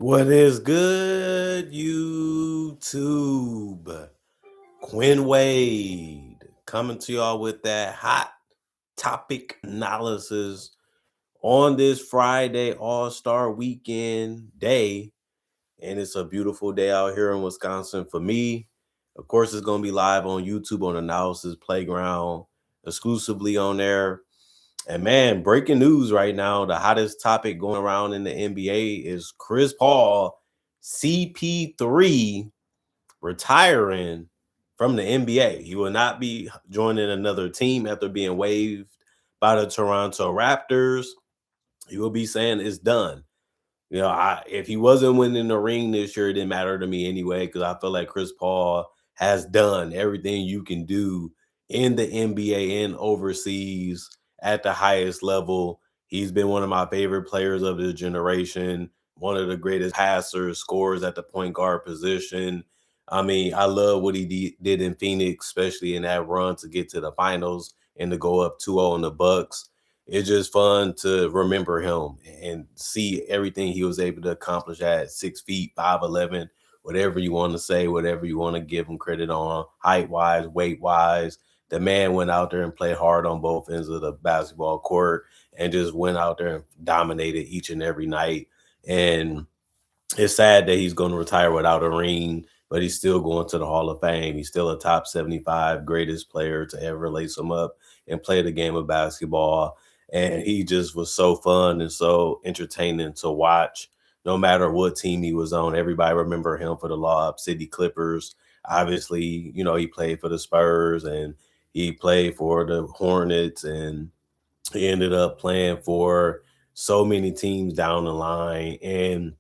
What is good, YouTube? Quinn Wade coming to y'all with that hot topic analysis on this Friday All-Star Weekend day. And it's a beautiful day out here in Wisconsin for me. Of course, it's going to be live on YouTube on Analysis Playground, exclusively on there. And man, breaking news right now. The hottest topic going around in the NBA is Chris Paul, CP3, retiring from the NBA. He will not be joining another team after being waived by the Toronto Raptors. He will be saying it's done. If he wasn't winning the ring this year, it didn't matter to me anyway, because I feel like Chris Paul has done everything you can do in the NBA and overseas at the highest level. He's been one of my favorite players of the generation, one of the greatest passers, scorers at the point guard position. I mean, I love what he did in Phoenix, especially in that run to get to the finals and to go up 2-0 on the Bucks. It's just fun to remember him and see everything he was able to accomplish at 6 feet, 5'11", whatever you want to say, whatever you want to give him credit on, height wise, weight wise. The man went out there and played hard on both ends of the basketball court and just went out there and dominated each and every night. And it's sad that he's going to retire without a ring, but he's still going to the Hall of Fame. He's still a top 75 greatest player to ever lace him up and play the game of basketball. And he just was so fun and so entertaining to watch. No matter what team he was on, everybody remember him for the Lob City Clippers. Obviously, he played for the Spurs and he played for the Hornets, and he ended up playing for so many teams down the line. And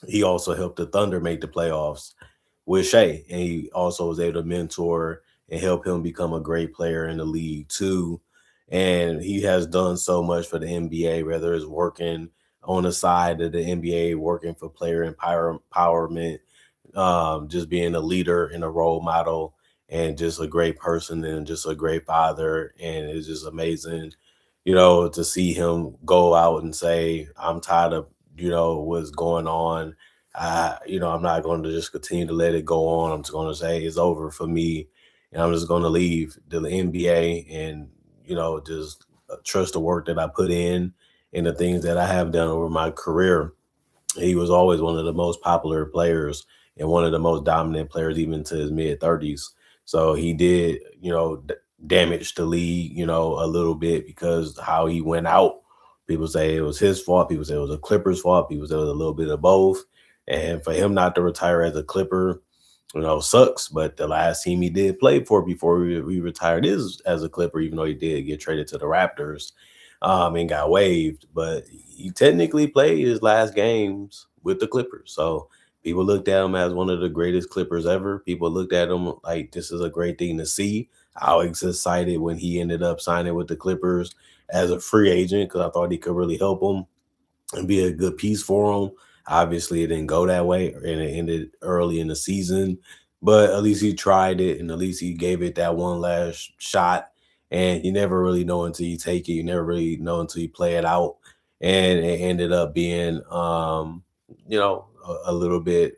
he also helped the Thunder make the playoffs with Shea, and he also was able to mentor and help him become a great player in the league too. And he has done so much for the NBA, whether it's working on the side of the NBA, working for player empowerment, just being a leader and a role model, and just a great person and just a great father. And it's just amazing, to see him go out and say, I'm tired of, what's going on. I'm not going to just continue to let it go on. I'm just going to say it's over for me. And I'm just going to leave the NBA and, just trust the work that I put in and the things that I have done over my career. He was always one of the most popular players and one of the most dominant players, even to his mid 30s. So he did, damage the league, a little bit because how he went out. People say it was his fault. People say it was the Clippers' fault. People say it was a little bit of both. And for him not to retire as a Clipper, sucks. But the last team he did play for before we retired is as a Clipper, even though he did get traded to the Raptors, and got waived. But he technically played his last games with the Clippers. So people looked at him as one of the greatest Clippers ever. People looked at him like this is a great thing to see. I was excited when he ended up signing with the Clippers as a free agent because I thought he could really help them and be a good piece for him. Obviously, it didn't go that way, and it ended early in the season. But at least he tried it, and at least he gave it that one last shot. And you never really know until you take it. You never really know until you play it out. And it ended up being, a little bit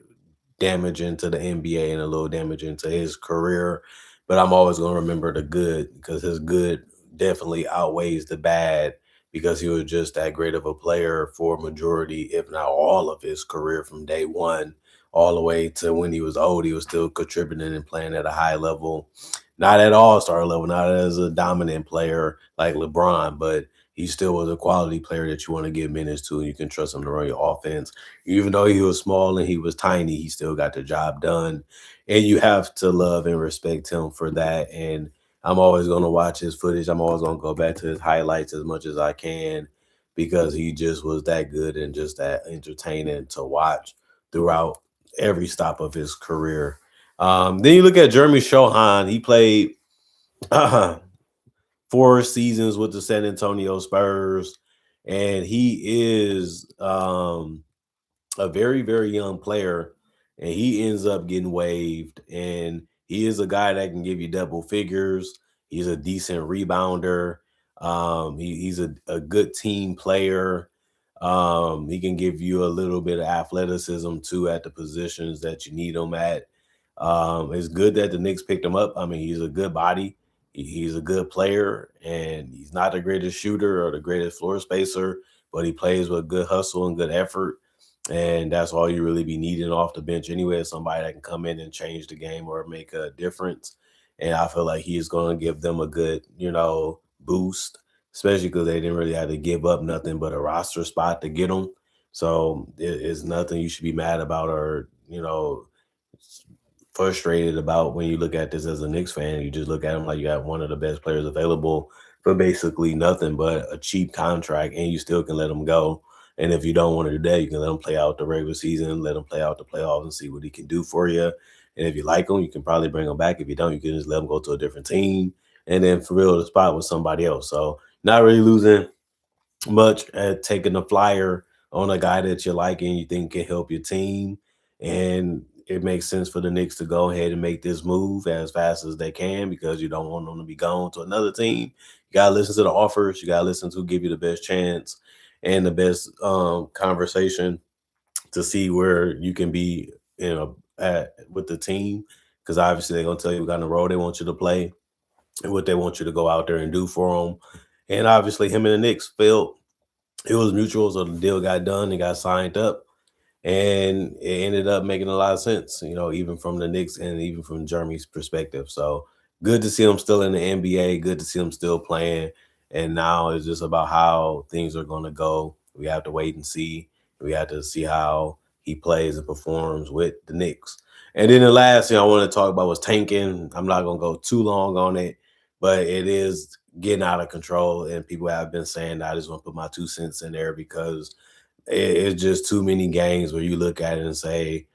damaging to the NBA and a little damaging to his career. But I'm always going to remember the good because his good definitely outweighs the bad because he was just that great of a player for a majority, if not all of his career from day one, all the way to when he was old. He was still contributing and playing at a high level, not at all-star level, not as a dominant player like LeBron, but he still was a quality player that you want to give minutes to and you can trust him to run your offense. Even though he was small and he was tiny, he still got the job done. And you have to love and respect him for that. And I'm always going to watch his footage. I'm always going to go back to his highlights as much as I can because he just was that good and just that entertaining to watch throughout every stop of his career. Then you look at Jeremy Sochan. He played 4 seasons with the San Antonio Spurs, and he is a very, very young player, and he ends up getting waived. And he is a guy that can give you double figures. He's a decent rebounder. He's a good team player. He can give you a little bit of athleticism too at the positions that you need him at. It's good that the Knicks picked him up. I mean, he's a good body. He's a good player, and he's not the greatest shooter or the greatest floor spacer, but he plays with good hustle and good effort. And that's all you really be needing off the bench anyway, is somebody that can come in and change the game or make a difference. And I feel like he's going to give them a good, boost, especially because they didn't really have to give up nothing but a roster spot to get him. So it's nothing you should be mad about or, frustrated about when you look at this as a Knicks fan. You just look at him like you got one of the best players available for basically nothing but a cheap contract, and you still can let him go. And if you don't want to do that, you can let him play out the regular season, let him play out the playoffs, and see what he can do for you. And if you like him, you can probably bring him back. If you don't, you can just let him go to a different team and then fill the spot with somebody else. So not really losing much at taking a flyer on a guy that you like and you think can help your team. And it makes sense for the Knicks to go ahead and make this move as fast as they can because you don't want them to be gone to another team. You gotta listen to the offers. You gotta listen to who give you the best chance and the best conversation to see where you can be, at with the team. Because obviously they're gonna tell you what kind of role they want you to play and what they want you to go out there and do for them. And obviously, him and the Knicks felt it was mutual, so the deal got done and got signed up, and it ended up making a lot of sense, even from the Knicks and even from Jeremy's perspective. So good to see him still in the NBA. Good to see him still playing. And now it's just about how things are going to go. We have to wait and see. We have to see how he plays and performs with the Knicks. And then the last thing I want to talk about was tanking. I'm not going to go too long on it, but it is getting out of control. And people have been saying that. I just want to put my 2 cents in there because it's just too many games where you look at it and say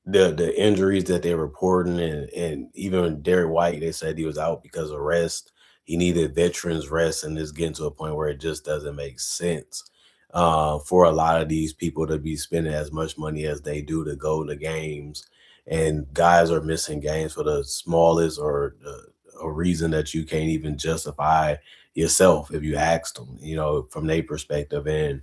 the injuries that they're reporting, and even Derek White, they said he was out because of rest. He needed veterans rest, and it's getting to a point where it just doesn't make sense for a lot of these people to be spending as much money as they do to go to games, and guys are missing games for the smallest or a reason that you can't even justify yourself if you asked them, from their perspective. And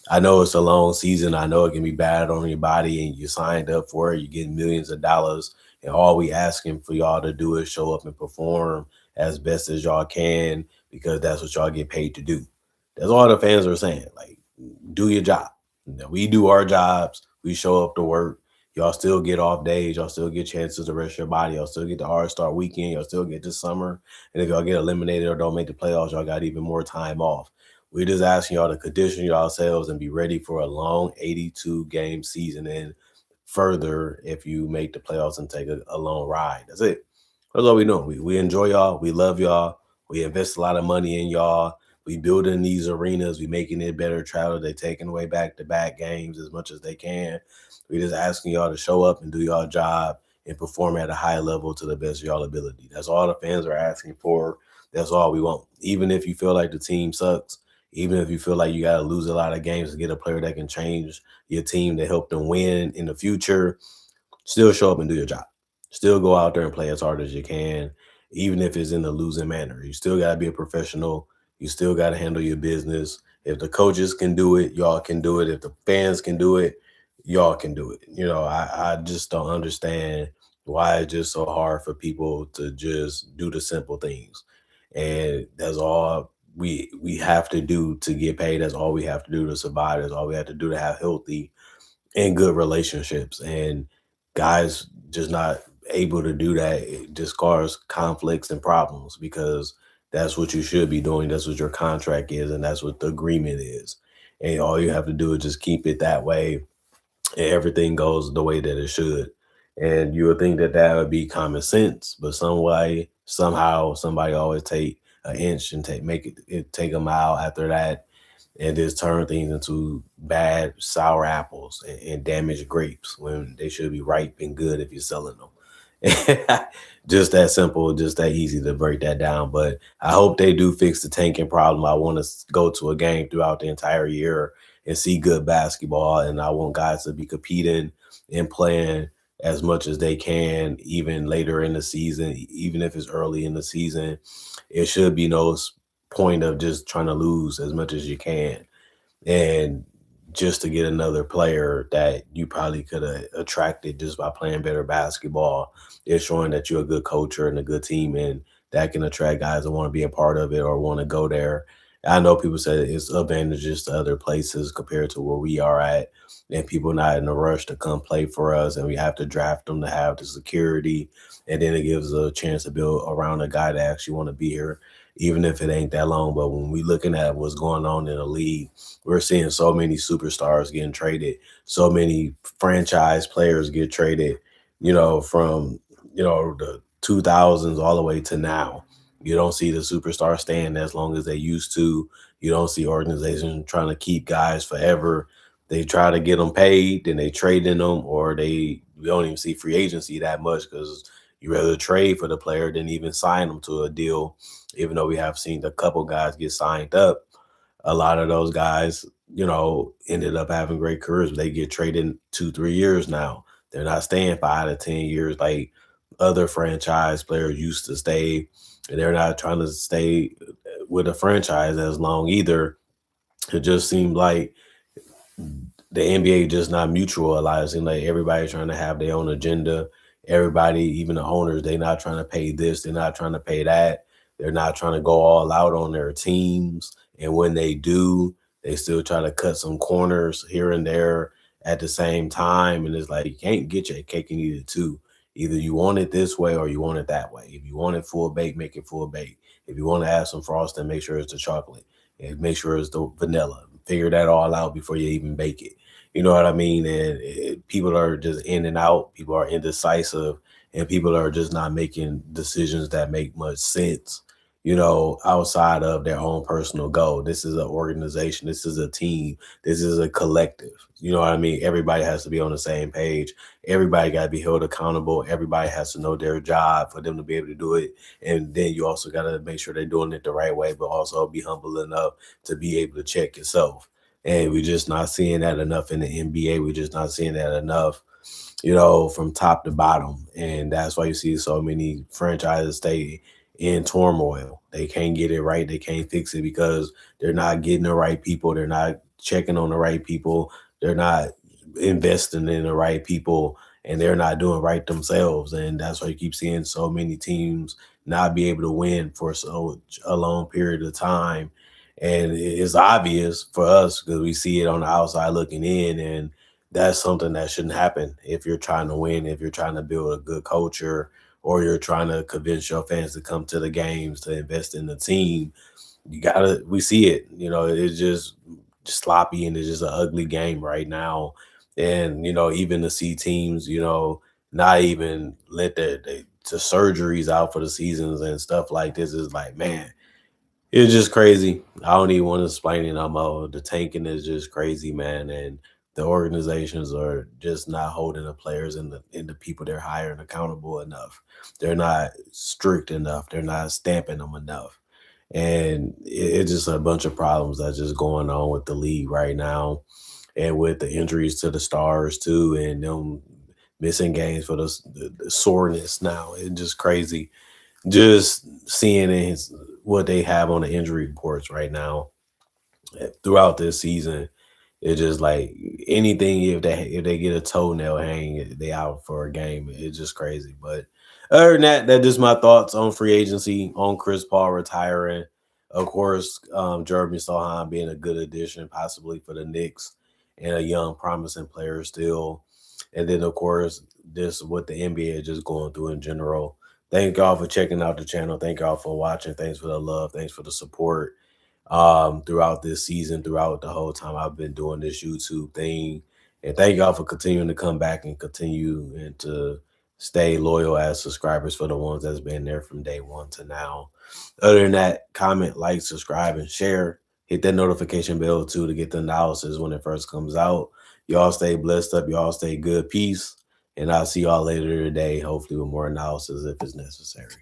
I know it's a long season. I know it can be bad on your body, and you signed up for it. You're getting millions of dollars, and all we asking for y'all to do is show up and perform as best as y'all can because that's what y'all get paid to do. That's all the fans are saying. Like, do your job. We do our jobs. We show up to work. Y'all still get off days. Y'all still get chances to rest your body. Y'all still get the All-Star weekend. Y'all still get the summer. And if y'all get eliminated or don't make the playoffs, y'all got even more time off. We're just asking y'all to condition yourselves and be ready for a long 82 game season and further if you make the playoffs and take a long ride. That's it. That's all we know. We enjoy y'all. We love y'all. We invest a lot of money in y'all. We building these arenas. We making it better travel. They taking away back-to-back games as much as they can. We just asking y'all to show up and do y'all job and perform at a high level to the best of y'all ability. That's all the fans are asking for. That's all we want. Even if you feel like the team sucks, even if you feel like you got to lose a lot of games to get a player that can change your team to help them win in the future, still show up and do your job. Still go out there and play as hard as you can, even if it's in a losing manner. You still got to be a professional. You still got to handle your business. If the coaches can do it, y'all can do it. If the fans can do it, y'all can do it. I just don't understand why it's just so hard for people to just do the simple things. And that's all we have to do to get paid. That's all we have to do to survive. That's all we have to do to have healthy and good relationships. And guys just not able to do that, it just causes conflicts and problems because that's what you should be doing. That's what your contract is, and that's what the agreement is. And all you have to do is just keep it that way, and everything goes the way that it should. And you would think that that would be common sense, but some way, somehow, somebody always take an inch and it take a mile after that, and just turn things into bad sour apples and damaged grapes when they should be ripe and good if you're selling them. Just that simple, just that easy to break that down. But I hope they do fix the tanking problem. I want to go to a game throughout the entire year and see good basketball, and I want guys to be competing and playing as much as they can, even later in the season, even if it's early in the season. It should be no point of just trying to lose as much as you can. And just to get another player that you probably could have attracted just by playing better basketball. It's showing that you're a good coacher and a good team, and that can attract guys that want to be a part of it or want to go there. I know people say it's advantages to other places compared to where we are at, and people not in a rush to come play for us, and we have to draft them to have the security, and then it gives a chance to build around a guy that actually want to be here, even if it ain't that long. But when we looking at what's going on in the league, we're seeing so many superstars getting traded, so many franchise players get traded, from the 2000s all the way to now. You don't see the superstar staying as long as they used to. You don't see organizations trying to keep guys forever. They try to get them paid, then they trade in them, or we don't even see free agency that much because you rather trade for the player than even sign them to a deal. Even though we have seen a couple guys get signed up, a lot of those guys, ended up having great careers. They get traded in 2, 3 years now. They're not staying 5 to 10 years like other franchise players used to stay. And they're not trying to stay with a franchise as long either. It just seemed like the NBA just not mutual a lot. It seems like everybody trying to have their own agenda. Everybody, even the owners, they not trying to pay this, they're not trying to pay that. They're not trying to go all out on their teams. And when they do, they still try to cut some corners here and there at the same time. And it's like you can't get your cake and eat it too. Either you want it this way or you want it that way. If you want it full baked, make it full baked. If you want to add some frosting, make sure it's the chocolate. And make sure it's the vanilla. Figure that all out before you even bake it. You know what I mean? And people are just in and out. People are indecisive, and people are just not making decisions that make much sense, outside of their own personal goal. This is an organization. This is a team. This is a collective. You know what I mean? Everybody has to be on the same page. Everybody got to be held accountable. Everybody has to know their job for them to be able to do it. And then you also got to make sure they're doing it the right way, but also be humble enough to be able to check yourself. And we're just not seeing that enough in the NBA. We're just not seeing that enough, from top to bottom. And that's why you see so many franchises stay in turmoil. They can't get it right. They can't fix it because they're not getting the right people. They're not checking on the right people. They're not investing in the right people, and they're not doing right themselves. And that's why you keep seeing so many teams not be able to win for so a long period of time. And it's obvious for us because we see it on the outside looking in, and that's something that shouldn't happen if you're trying to win, if you're trying to build a good culture, or you're trying to convince your fans to come to the games, to invest in the team. We see it, it's just sloppy, and it's just an ugly game right now. And, even to see teams, not even let the surgeries out for the seasons and stuff like this is like, man, it's just crazy. I don't even want to explain it no more. The tanking is just crazy, man. And the organizations are just not holding the players and the people they're hiring accountable enough. They're not strict enough. They're not stamping them enough. And it's just a bunch of problems that's just going on with the league right now. And with the injuries to the stars too, and them missing games for the soreness now. It's just crazy just seeing what they have on the injury reports right now throughout this season. It's just like anything, if they get a toenail hang, they out for a game. It's just crazy. But other than that, that's just my thoughts on free agency, on Chris Paul retiring. Of course, Jeremy Sohan being a good addition, possibly for the Knicks, and a young, promising player still. And then, of course, this what the NBA is just going through in general. Thank y'all for checking out the channel. Thank y'all for watching. Thanks for the love. Thanks for the support throughout this season, throughout the whole time I've been doing this YouTube thing. And thank y'all for continuing to come back and continue and to stay loyal as subscribers for the ones that's been there from day one to now. Other than that, comment, like, subscribe, and share. Hit that notification bell too to get the analysis when it first comes out. Y'all stay blessed up. Y'all stay good. Peace. And I'll see y'all later today, hopefully with more analysis if it's necessary.